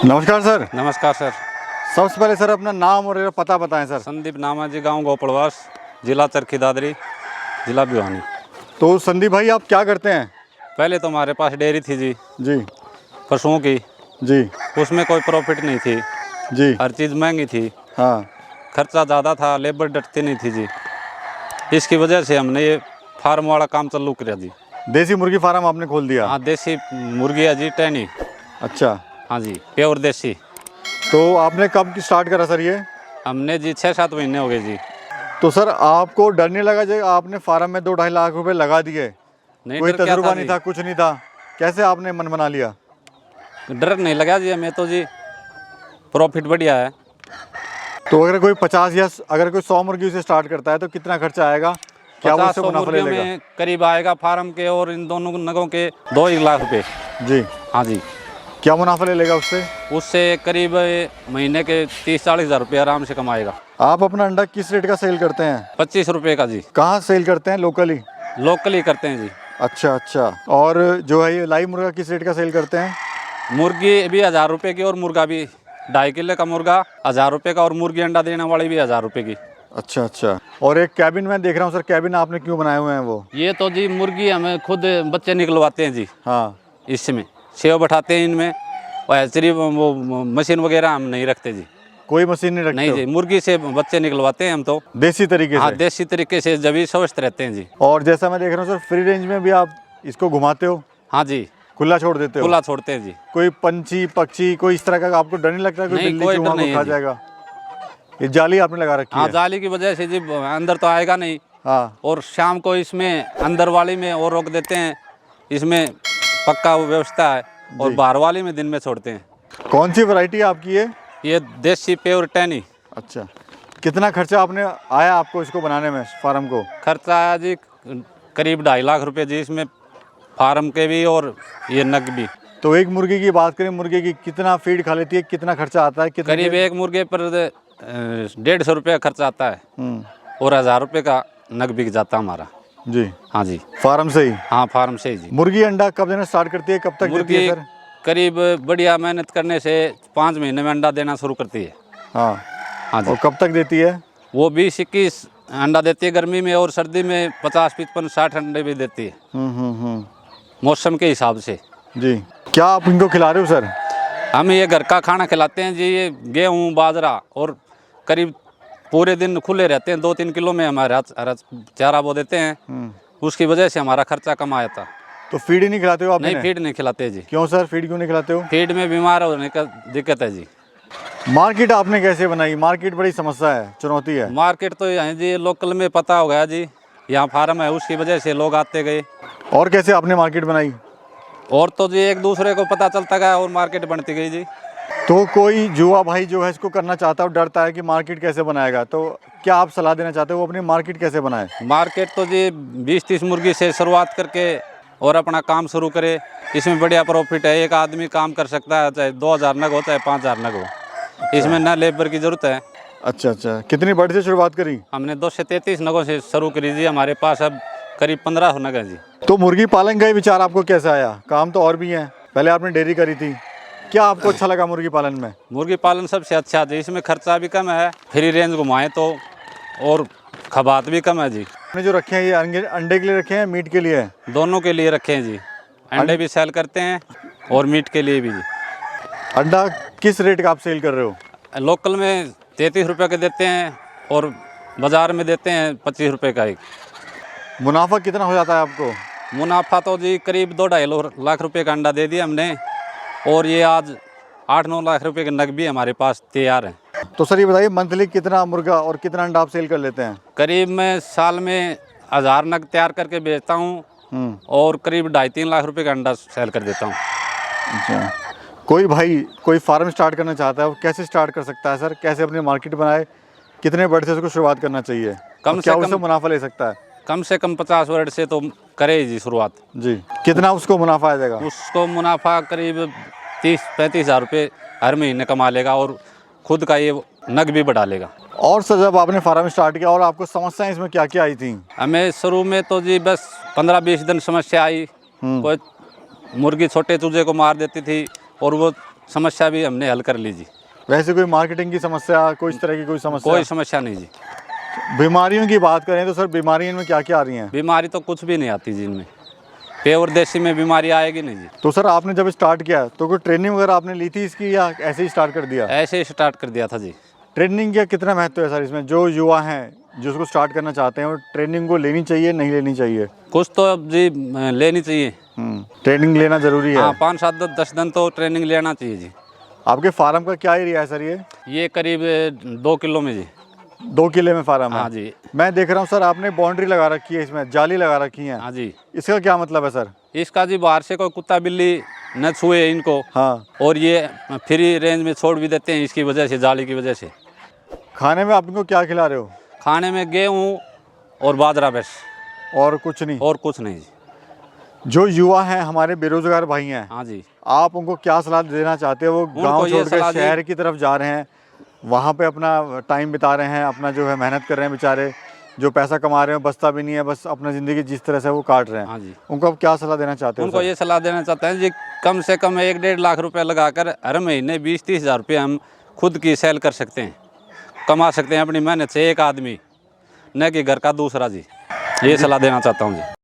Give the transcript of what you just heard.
नमस्कार सर। नमस्कार सर। सबसे पहले सर अपना नाम और पता बताएं सर। संदीप नामा जी, गांव गोपड़वास, जिला चरखी दादरी, जिला भिवानी। तो संदीप भाई आप क्या करते हैं? पहले तो हमारे पास डेयरी थी जी, जी पशुओं की। जी उसमें कोई प्रॉफिट नहीं थी जी। हर चीज़ महंगी थी, हाँ खर्चा ज़्यादा था, लेबर डटती नहीं थी जी। इसकी वजह से हमने ये फार्म वाला काम चालू किया जी। देसी मुर्गी फार्म आपने खोल दिया? हाँ, देसी मुर्गी है जी, टैनी। अच्छा, हाँ जी, प्योर देसी। तो आपने कब की स्टार्ट करा सर ये? हमने जी 6-7 महीने हो गए जी। तो सर आपको डर नहीं लगा जब आपने फार्म में 2-2.5 लाख रुपए लगा दिए? नहीं, कोई डर क्या तजुर्बा था नहीं जी? था, कुछ नहीं था, कैसे आपने मन बना लिया? डर नहीं लगा जी हमें तो जी, प्रॉफिट बढ़िया है। तो अगर कोई 50 या अगर कोई 100 मुर्गी से स्टार्ट करता है तो कितना खर्चा आएगा? क्या वो उससे 50-100 मुनाफा ले मुर्गियों लेगा? में करीब आएगा फार्म के और इन दोनों नगों के 2 लाख रुपए। जी। हाँ जी, क्या मुनाफा ले लेगा उससे? उससे करीब महीने के 30-40 हज़ार रुपये आराम से कमाएगा। आप अपना अंडा किस रेट का सेल करते हैं? 25 रुपये का जी। कहाँ सेल करते हैं? लोकली? लोकल ही करते हैं जी। अच्छा अच्छा। और जो है ये लाइव मुर्गा किस रेट का सेल करते हैं? मुर्गी भी 1000 रुपये की और मुर्गा भी 2.5 किलो का मुर्गा 1000 रुपये का और मुर्गी अंडा देने वाली भी 1000 रुपये की। अच्छा अच्छा। और एक कैबिन में देख रहा हूँ सर, कैबिन आपने क्यों बनाए हुए हैं वो? ये तो जी मुर्गी हमें खुद बच्चे निकलवाते हैं जी। हाँ। इसमें सेव बैठाते हैं इनमें, और ऐसे वो मशीन वगैरह हम नहीं रखते जी। कोई मशीन नहीं रखते नहीं हो? जी, मुर्गी से बच्चे निकलवाते हैं हम तो देसी तरीके हाँ, से? देसी तरीके से जब भी स्वस्थ रहते हैं जी। और जैसा मैं देख रहा हूँ सर, फ्री रेंज में भी आप इसको घुमाते हो, हाँ जी, खुला छोड़ देते हो? खुला छोड़ते हैं जी। कोई पंछी पक्षी कोई इस तरह का आपको डर नहीं लगता कोई नहीं, बिल्ली कोई चूहा डर नहीं को है खा जी। जाएगा? ये जाली आपने लगा रखी हाँ, है? जाली की वजह से जी अंदर तो आएगा नहीं। हाँ। और शाम को इसमें अंदर वाली में और रोक देते हैं, इसमें पक्का व्यवस्था है, और बाहर वाली में दिन में छोड़ते हैं। कौन सी वैरायटी आपकी है? ये देसी प्योर टैनी। अच्छा। कितना खर्चा आपने आया आपको इसको बनाने में, फार्म को? खर्चा आया जी करीब 2.5 लाख रुपए जी, इसमें फार्म के भी और ये नग भी। तो एक मुर्गी की बात करें, मुर्गी की कितना फीड खा लेती है, कितना खर्चा आता है? कितने करीब एक मुर्गे पर 150 रुपये खर्चा आता है, हम्म। और 1000 रुपये का नग बिक जाता हमारा। जी। हाँ जी, फार्म से ही? हाँ, फार्म से ही जी। मुर्गी अंडा कब देना स्टार्ट करती है, कब तक देती मुर्गी है सर? करीब बढ़िया मेहनत करने से 5 महीने में अंडा देना शुरू करती है। हाँ। हाँ जी, और कब तक देती है? वो 20-21 अंडा देती है गर्मी में, और सर्दी में 50-55-60 अंडे भी देती है, मौसम के हिसाब से। जी। क्या आप इनको खिला रहे हो सर? हम ये घर का खाना खिलाते हैं जी, ये गेहूँ बाजरा, और करीब पूरे दिन खुले रहते हैं। 2-3 किलो में हमारा चारा बो देते हैं, उसकी वजह से हमारा खर्चा कम आया था। तो फीड ही नहीं खिलाते हो आप? नहीं, फीड नहीं खिलाते जी। क्यों सर, फीड क्यों नहीं खिलाते हो? फीड में बीमार होने का दिक्कत है जी। मार्केट आपने कैसे बनाई? मार्केट बड़ी समस्या है, चुनौती है। मार्केट तो यहाँ जी लोकल में पता हो गया जी, यहाँ फार्म है, उसकी वजह से लोग आते गए। और कैसे आपने मार्केट बनाई? और तो जी एक दूसरे को पता चलता गया और मार्केट बनती गई जी। तो कोई युवा भाई जो है इसको करना चाहता है और डरता है कि मार्केट कैसे बनाएगा, तो क्या आप सलाह देना चाहते हो वो अपनी मार्केट कैसे बनाए? मार्केट तो जी 20-30 मुर्गी से शुरुआत करके और अपना काम शुरू करे, इसमें बढ़िया प्रॉफिट है। एक आदमी काम कर सकता है, चाहे 2000 नग हो चाहे 5000 नग हो, इसमें ना लेबर की ज़रूरत है। अच्छा अच्छा। कितनी बड़ी से शुरुआत करी? हमने 233 नगों से शुरू करी जी, हमारे पास अब करीब 15 नग हैं जी। तो मुर्गी पालन का विचार आपको कैसे आया? काम तो और भी हैं, पहले आपने डेयरी करी थी, क्या आपको अच्छा लगा मुर्गी पालन में? मुर्गी पालन सबसे अच्छा है, इसमें खर्चा भी कम है, फ्री रेंज घुमाएं तो, और खबात भी कम है जी। आपने जो रखे हैं ये अंडे के लिए रखे हैं, मीट के लिए है? दोनों के लिए रखे हैं जी, अंडे भी सेल करते हैं और मीट के लिए भी जी। अंडा किस रेट का आप सेल कर रहे हो? लोकल में 33 रुपये के देते हैं, और बाज़ार में देते हैं 25 रुपये का एक। मुनाफा कितना हो जाता है आपको? मुनाफा तो जी करीब 2-2.5 लाख रुपए का अंडा दे दिया हमने, और ये आज 8-9 लाख रुपए के नग भी हमारे पास तैयार हैं। तो सर ये बताइए, मंथली कितना मुर्गा और कितना अंडा आप सेल कर लेते हैं? करीब मैं साल में 1000 नग तैयार करके बेचता हूँ, और करीब 2.5-3 लाख रुपए का अंडा सेल कर देता हूँ। अच्छा। कोई भाई कोई फार्म स्टार्ट करना चाहता है, वो कैसे स्टार्ट कर सकता है सर? कैसे अपनी मार्केट बनाए, कितने बड़े से उसको शुरुआत करना चाहिए, कम क्या से उससे कम मुनाफा ले सकता है? कम से कम 50 वर्ड से तो करे जी शुरुआत जी। कितना उसको मुनाफा आ जाएगा? उसको मुनाफा करीब 30-35 हज़ार रुपये हर महीने कमा लेगा, और खुद का ये नग भी बढ़ा लेगा। और सर जब आपने फार्म स्टार्ट किया और आपको समस्याएं इसमें क्या क्या आई थी? हमें शुरू में तो जी बस 15-20 दिन समस्या आई। कोई मुर्गी छोटे चूजे को मार देती थी, और वो समस्या भी हमने हल कर ली जी। वैसे कोई मार्केटिंग की समस्या, कोई इस तरह की कोई समस्या? कोई समस्या नहीं जी। बीमारियों की बात करें तो सर बीमारियां इनमें क्या क्या आ रही हैं? बीमारी तो कुछ भी नहीं आती जी इनमें, प्योर देसी में बीमारी आएगी नहीं जी। तो सर आपने जब स्टार्ट किया तो कोई ट्रेनिंग वगैरह आपने ली थी इसकी, या ऐसे ही स्टार्ट कर दिया? ऐसे ही स्टार्ट कर दिया था जी। ट्रेनिंग का कितना महत्व है सर इसमें? जो युवा हैं जो उसको स्टार्ट करना चाहते हैं, वो ट्रेनिंग को लेनी चाहिए नहीं लेनी चाहिए? कुछ तो अब जी लेनी चाहिए। ट्रेनिंग लेना ज़रूरी है। हाँ, 5, 7, 10 दिन तो ट्रेनिंग लेना चाहिए जी। आपके फार्म का क्या एरिया है सर ये? ये करीब 2 किलो में जी। 2 किले में फार्म है? हाँ जी। मैं देख रहा हूँ सर आपने बाउंड्री लगा रखी है, इसमें जाली लगा रखी है। हाँ जी। इसका क्या मतलब है सर? इसका जी बाहर से कोई कुत्ता बिल्ली न छुए इनको। हाँ। और ये फ्री रेंज में छोड़ भी देते हैं इसकी वजह से, जाली की वजह से। खाने में आप इनको क्या खिला रहे हो? खाने में गेहूँ और बाजरा बस, और कुछ नहीं? और कुछ नहीं जी। जो युवा हैं हमारे बेरोजगार भाई हैं, हाँ जी। आप उनको क्या सलाह देना चाहते हो? वो गांव ये छोड़ सलाह कर शहर की तरफ जा रहे हैं, वहाँ पे अपना टाइम बिता रहे हैं, अपना जो है मेहनत कर रहे हैं, बेचारे जो पैसा कमा रहे हैं बचता भी नहीं है, बस अपना ज़िंदगी जिस तरह से वो काट रहे हैं। हाँ जी। उनको आप क्या सलाह देना चाहते हो? उनको ये सलाह देना चाहते हैं जी, कम से कम 1-1.5 लाख रुपए लगाकर हर महीने 20-30 हज़ार रुपये हम खुद की सेल कर सकते हैं, कमा सकते हैं अपनी मेहनत से, एक आदमी, न कि घर का दूसरा जी। ये सलाह देना चाहता हूँ जी।